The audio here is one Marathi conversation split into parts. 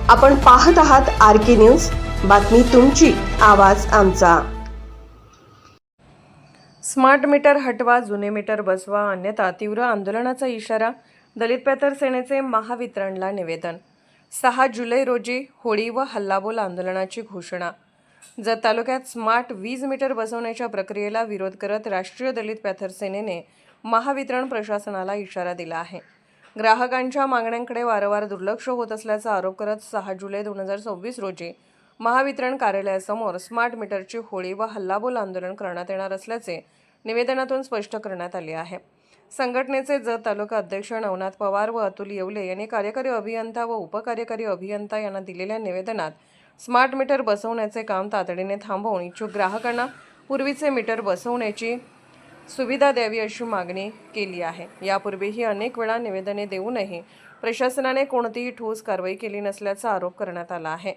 आपण पाहत आहात RK न्यूज, बातमी तुमची, आवाज आमचा। स्मार्ट मीटर हटवा, जुने मीटर बसवा, अन्यथा तीव्र आंदोलनाचा इशारा। दलित पॅथर सेनेचे महावितरणला निवेदन। 6 जुलै रोजी होळी व हल्लाबोल आंदोलनाची घोषणा। जत तालुक्यात स्मार्ट वीज मीटर बसवण्याच्या प्रक्रियेला विरोध करत राष्ट्रीय दलित पॅथर सेनेने महावितरण प्रशासनाला इशारा दिला आहे। ग्राहकांच्या मागण्यांकडे वारंवार दुर्लक्ष होत असल्याचा आरोप करत 6 जुलै 2026 रोजी महावितरण कार्यालयासमोर स्मार्ट मीटरची होळी व हल्लाबोल आंदोलन करण्यात येणार असल्याचे निवेदनातून स्पष्ट करण्यात आले आहे। संघटनेचे जत तालुका अध्यक्ष नवनाथ पवार व अतुल येवले यांनी कार्यकारी अभियंता व उपकार्यकारी अभियंता यांना दिलेल्या निवेदनात स्मार्ट मीटर बसवण्याचे काम तातडीने थांबवून इच्छुक ग्राहकांना पूर्वीचे मीटर बसवण्याची सुविधा द्यावी अशी मागणी केली आहे। यापूर्वीही अनेक वेळा निवेदने देऊनही प्रशासनाने कोणतीही ठोस कारवाई केली नसल्याचा आरोप करण्यात आला आहे।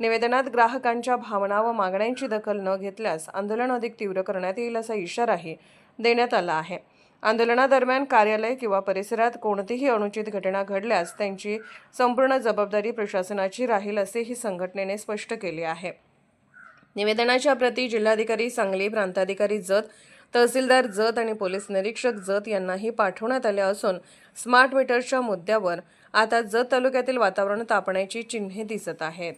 निवेदनात ग्राहकांच्या भावना व मागण्यांची दखल न घेतल्यास आंदोलन अधिक तीव्र करण्यात येईल असा इशाराही देण्यात आला आहे। आंदोलनादरम्यान कार्यालय किंवा परिसरात कोणतीही अनुचित घटना घडल्यास त्यांची संपूर्ण जबाबदारी प्रशासनाची राहील असेही संघटनेने स्पष्ट केले आहे। निवेदनाच्या प्रती जिल्हाधिकारी सांगली, प्रांताधिकारी जत, तहसीलदार जत आणि पोलीस निरीक्षक जत यांनाही पाठवण्यात आले असून स्मार्ट मीटरच्या मुद्द्यावर आता जत तालुक्यातील वातावरण तापण्याची चिन्हे दिसत आहेत।